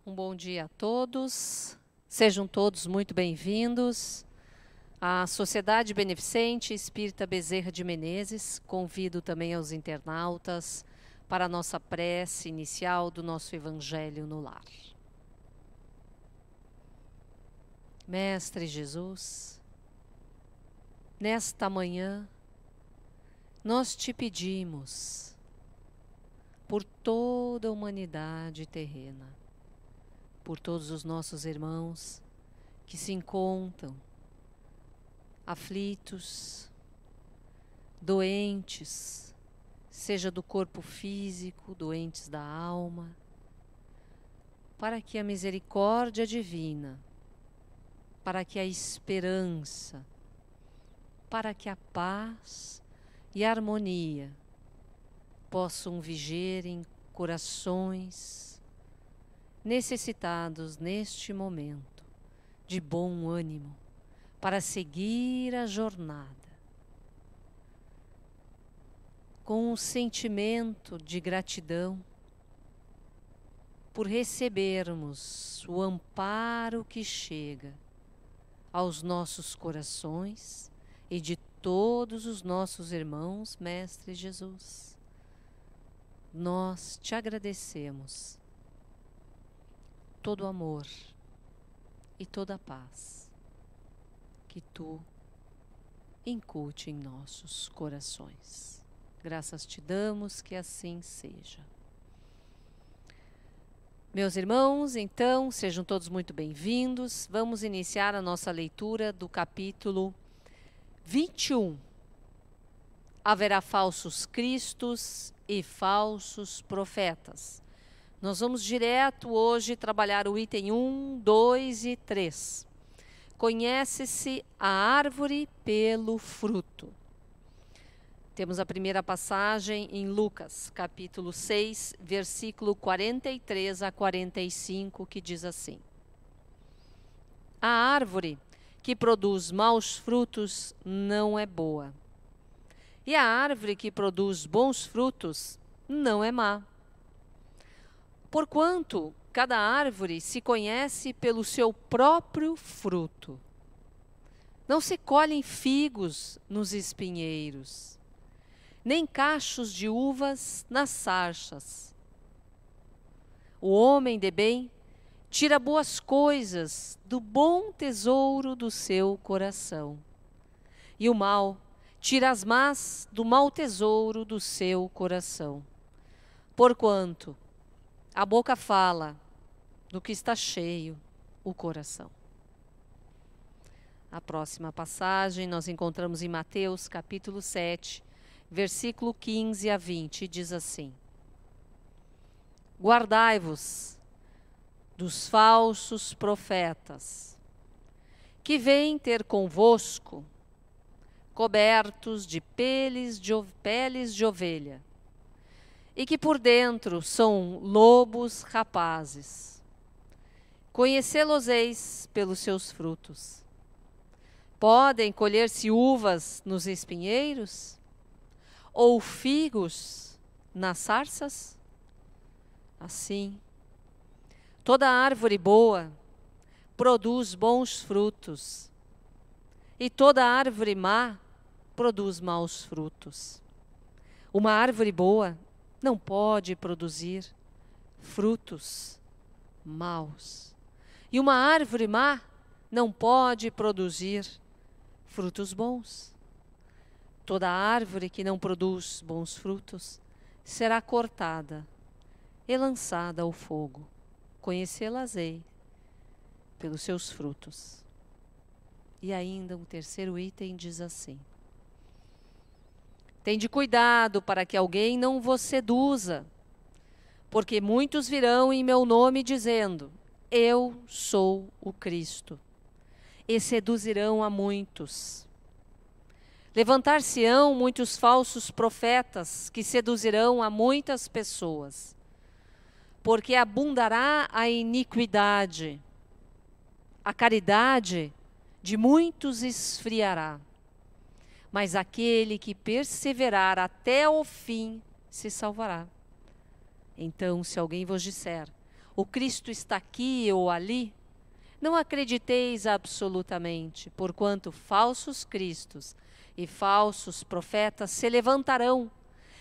Um bom dia a todos. Sejam todos muito bem-vindos à Sociedade Beneficente Espírita Bezerra de Menezes. Convido também aos internautas para a nossa prece inicial do nosso Evangelho no Lar. Mestre Jesus, nesta manhã, nós te pedimos por toda a humanidade terrena, por todos os nossos irmãos que se encontram aflitos, doentes, seja do corpo físico, doentes da alma, para que a misericórdia divina, para que a esperança, para que a paz e a harmonia possam viger em corações necessitados neste momento de bom ânimo para seguir a jornada, com um sentimento de gratidão por recebermos o amparo que chega aos nossos corações e de todos os nossos irmãos, Mestre Jesus. Nós te agradecemos todo o amor e toda a paz que tu incute em nossos corações. Graças te damos, que assim seja. Meus irmãos, então, sejam todos muito bem-vindos. Vamos iniciar a nossa leitura do capítulo 21. Haverá falsos cristos e falsos profetas. Nós vamos direto hoje trabalhar o item 1, 2 e 3. Conhece-se a árvore pelo fruto. Temos a primeira passagem em Lucas, capítulo 6, versículo 43 a 45, que diz assim: A árvore que produz maus frutos não é boa, e a árvore que produz bons frutos não é má. Porquanto cada árvore se conhece pelo seu próprio fruto. Não se colhem figos nos espinheiros, nem cachos de uvas nas sarças. O homem de bem tira boas coisas do bom tesouro do seu coração, e o mal tira as más do mau tesouro do seu coração. Porquanto a boca fala do que está cheio o coração. A próxima passagem nós encontramos em Mateus, capítulo 7, versículo 15 a 20, diz assim: Guardai-vos dos falsos profetas, que vêm ter convosco, cobertos de peles de ovelha, e que por dentro são lobos rapazes. Conhecê-los-eis pelos seus frutos. Podem colher-se uvas nos espinheiros? Ou figos nas sarças? Assim, toda árvore boa produz bons frutos, e toda árvore má produz maus frutos. Uma árvore boa não pode produzir frutos maus, e uma árvore má não pode produzir frutos bons. Toda árvore que não produz bons frutos será cortada e lançada ao fogo. Conhecê-las-ei pelos seus frutos. E ainda um terceiro item diz assim: Tende cuidado para que alguém não vos seduza, porque muitos virão em meu nome dizendo: Eu sou o Cristo, e seduzirão a muitos. Levantar-se-ão muitos falsos profetas que seduzirão a muitas pessoas, porque abundará a iniquidade, a caridade de muitos esfriará. Mas aquele que perseverar até o fim se salvará. Então, se alguém vos disser, o Cristo está aqui ou ali, não acrediteis absolutamente, porquanto falsos cristos e falsos profetas se levantarão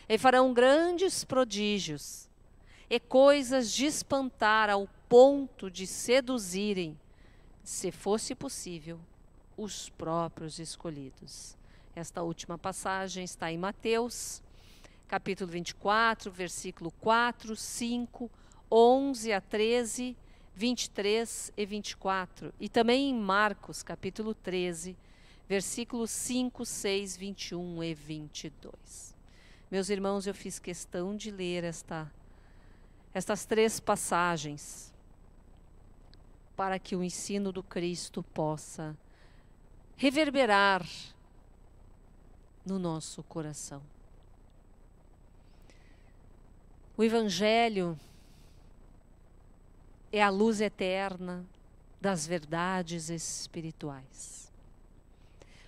e farão grandes prodígios e coisas de espantar ao ponto de seduzirem, se fosse possível, os próprios escolhidos. Esta última passagem está em Mateus, capítulo 24, versículo 4, 5, 11 a 13, 23 e 24. E também em Marcos, capítulo 13, versículos 5, 6, 21 e 22. Meus irmãos, eu fiz questão de ler estas 3 passagens para que o ensino do Cristo possa reverberar no nosso coração. O Evangelho é a luz eterna das verdades espirituais.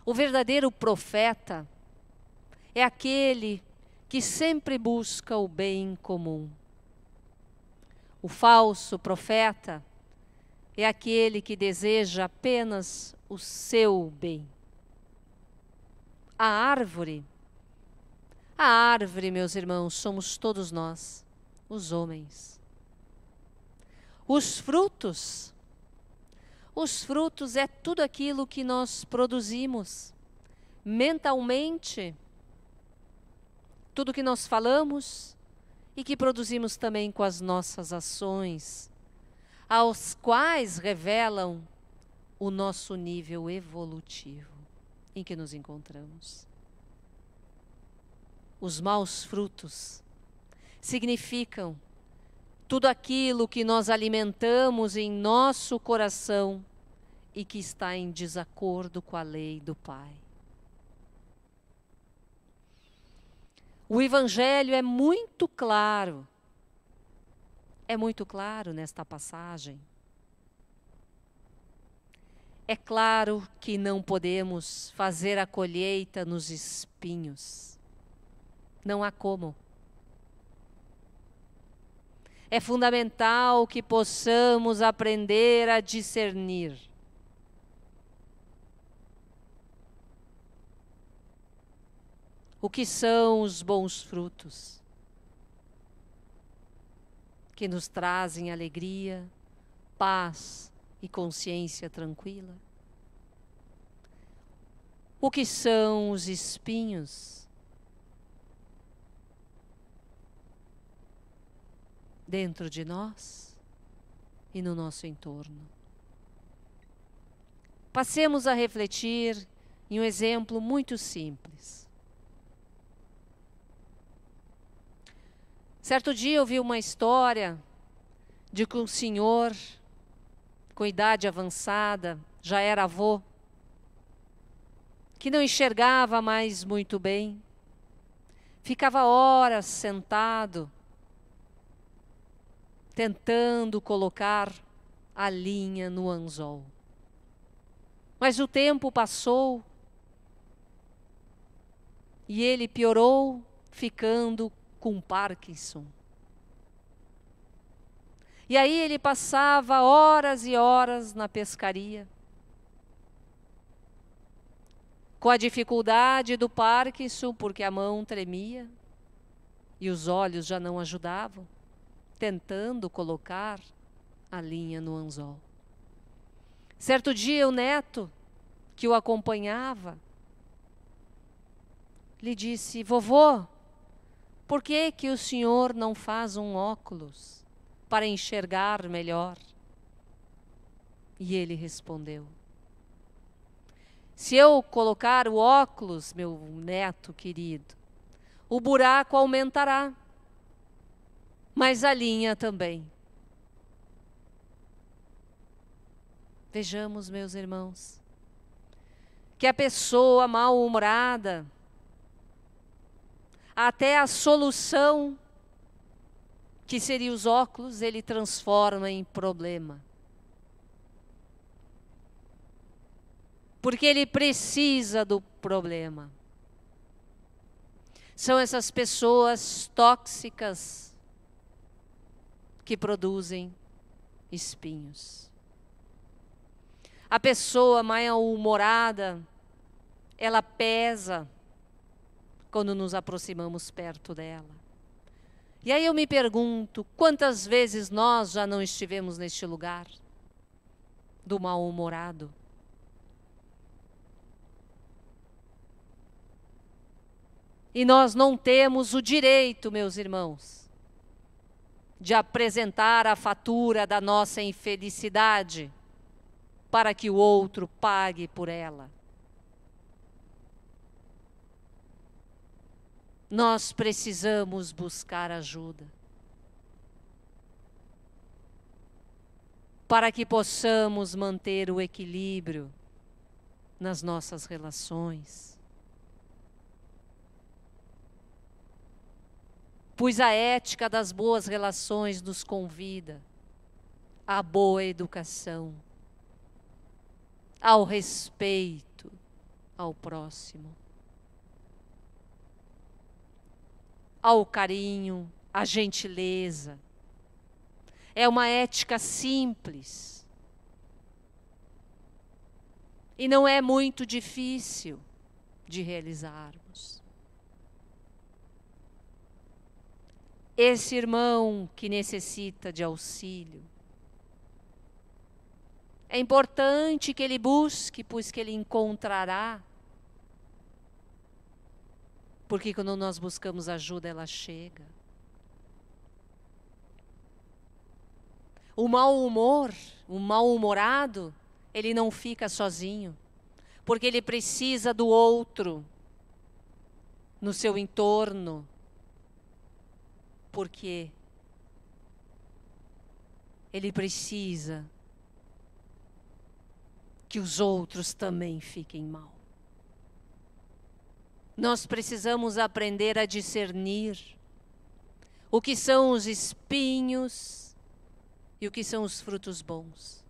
O verdadeiro profeta é aquele que sempre busca o bem comum. O falso profeta é aquele que deseja apenas o seu bem. A árvore, meus irmãos, somos todos nós, os homens. Os frutos é tudo aquilo que nós produzimos mentalmente, tudo que nós falamos e que produzimos também com as nossas ações, aos quais revelam o nosso nível evolutivo em que nos encontramos. Os maus frutos significam tudo aquilo que nós alimentamos em nosso coração e que está em desacordo com a lei do Pai. O Evangelho é muito claro nesta passagem. É claro que não podemos fazer a colheita nos espinhos. Não há como. É fundamental que possamos aprender a discernir. O que são os bons frutos? Que nos trazem alegria, paz e consciência tranquila. O que são os espinhos? Dentro de nós e no nosso entorno. Passemos a refletir em um exemplo muito simples. Certo dia eu vi uma história de que um senhor com idade avançada, já era avô, que não enxergava mais muito bem, ficava horas sentado, tentando colocar a linha no anzol. Mas o tempo passou e ele piorou, ficando com Parkinson. E aí ele passava horas e horas na pescaria, com a dificuldade do Parkinson, porque a mão tremia e os olhos já não ajudavam, tentando colocar a linha no anzol. Certo dia o neto, que o acompanhava, lhe disse: vovô, por que que o senhor não faz um óculos para enxergar melhor? E ele respondeu: se eu colocar o óculos, meu neto querido, o buraco aumentará, mas a linha também. Vejamos, meus irmãos, que a pessoa mal-humorada, até a solução, que seria os óculos, ele transforma em problema. Porque ele precisa do problema. São essas pessoas tóxicas que produzem espinhos. A pessoa mal-humorada, ela pesa quando nos aproximamos perto dela. E aí eu me pergunto, quantas vezes nós já não estivemos neste lugar do mal-humorado? E nós não temos o direito, meus irmãos, de apresentar a fatura da nossa infelicidade para que o outro pague por ela. Nós precisamos buscar ajuda para que possamos manter o equilíbrio nas nossas relações. Pois a ética das boas relações nos convida à boa educação, ao respeito ao próximo, ao carinho, à gentileza. É uma ética simples. E não é muito difícil de realizarmos. Esse irmão que necessita de auxílio, é importante que ele busque, pois que ele encontrará. Porque quando nós buscamos ajuda, ela chega. O mau humor, o mal-humorado, ele não fica sozinho. Porque ele precisa do outro no seu entorno. Porque ele precisa que os outros também fiquem mal. Nós precisamos aprender a discernir o que são os espinhos e o que são os frutos bons.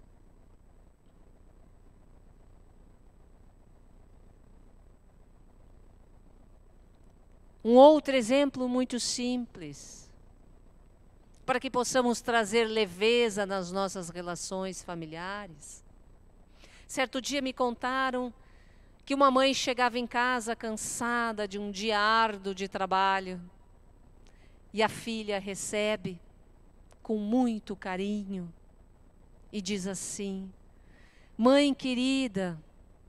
Um outro exemplo muito simples, para que possamos trazer leveza nas nossas relações familiares. Certo dia me contaram que uma mãe chegava em casa cansada de um dia árduo de trabalho e a filha recebe com muito carinho e diz assim: mãe querida,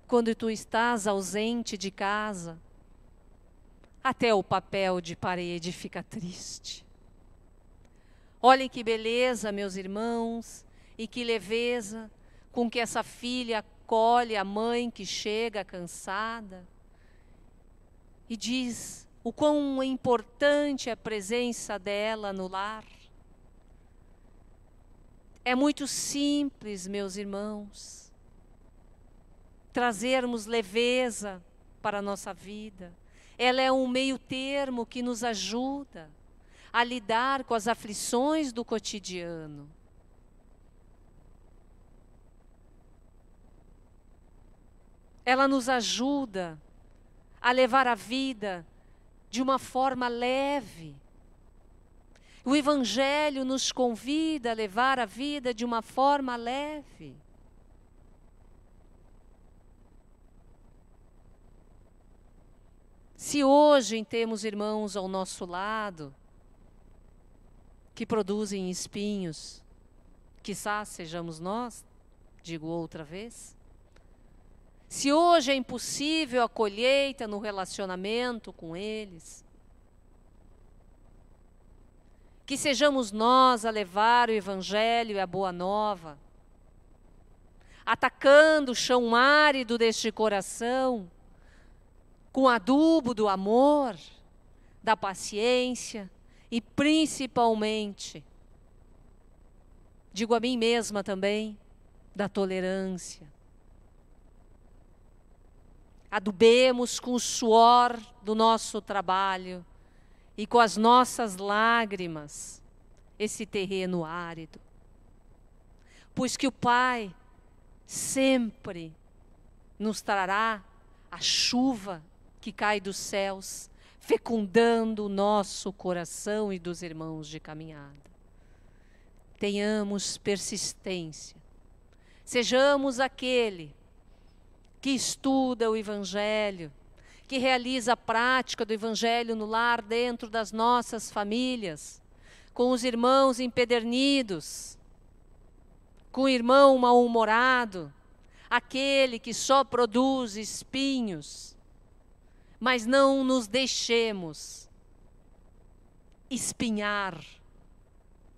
quando tu estás ausente de casa, até o papel de parede fica triste. Olhem que beleza, meus irmãos, e que leveza com que essa filha acolhe a mãe que chega cansada e diz o quão importante é a presença dela no lar. É muito simples, meus irmãos, trazermos leveza para a nossa vida. Ela é um meio termo que nos ajuda a lidar com as aflições do cotidiano. Ela nos ajuda a levar a vida de uma forma leve. O Evangelho nos convida a levar a vida de uma forma leve. Se hoje temos irmãos ao nosso lado que produzem espinhos, quiçá sejamos nós, digo outra vez. Se hoje é impossível a colheita no relacionamento com eles, que sejamos nós a levar o Evangelho e a Boa Nova, atacando o chão árido deste coração, com adubo do amor, da paciência e principalmente, digo a mim mesma também, da tolerância. Adubemos com o suor do nosso trabalho e com as nossas lágrimas esse terreno árido. Pois que o Pai sempre nos trará a chuva que cai dos céus, fecundando o nosso coração e dos irmãos de caminhada. tenhamos persistência. Sejamos aquele que estuda o Evangelho, que realiza a prática do Evangelho no lar, dentro das nossas famílias, com os irmãos empedernidos, com o irmão mal-humorado, aquele que só produz espinhos, mas não nos deixemos espinhar,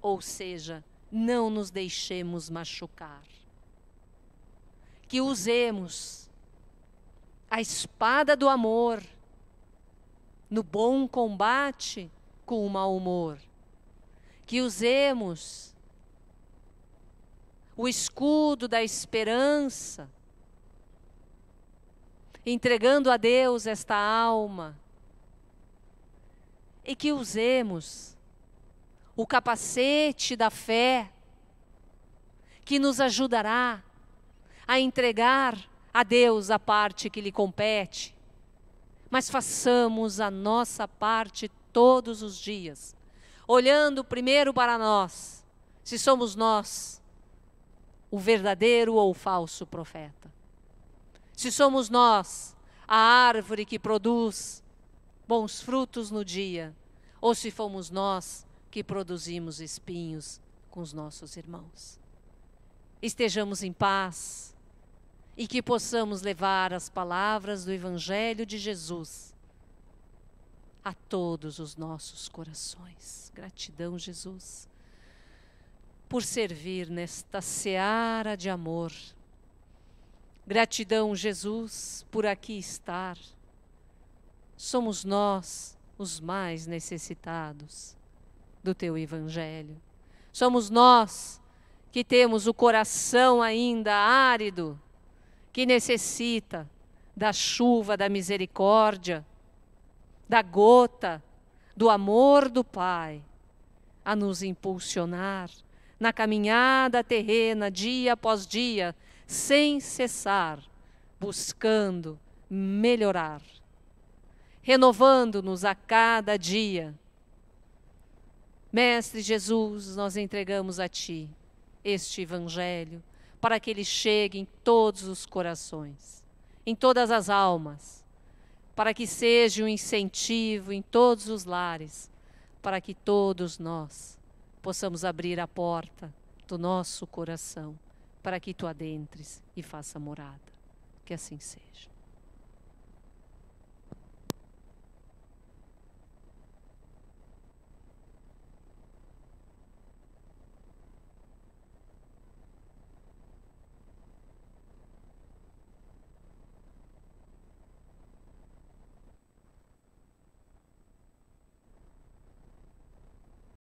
ou seja, não nos deixemos machucar. Que usemos a espada do amor no bom combate com o mau humor. Que usemos o escudo da esperança, entregando a Deus esta alma. E que usemos o capacete da fé, que nos ajudará a entregar a Deus a parte que lhe compete. Mas façamos a nossa parte todos os dias, olhando primeiro para nós, se somos nós o verdadeiro ou o falso profeta. Se somos nós a árvore que produz bons frutos no dia, ou se fomos nós que produzimos espinhos com os nossos irmãos. Estejamos em paz e que possamos levar as palavras do Evangelho de Jesus a todos os nossos corações. Gratidão, Jesus, por servir nesta seara de amor. Gratidão, Jesus, por aqui estar. Somos nós os mais necessitados do Teu Evangelho. Somos nós que temos o coração ainda árido, que necessita da chuva da misericórdia, da gota do amor do Pai, a nos impulsionar na caminhada terrena, dia após dia, sem cessar, buscando melhorar, renovando-nos a cada dia. Mestre Jesus, nós entregamos a Ti este Evangelho, para que ele chegue em todos os corações, em todas as almas, para que seja um incentivo em todos os lares, para que todos nós possamos abrir a porta do nosso coração, para que Tu adentres e faça morada. Que assim seja.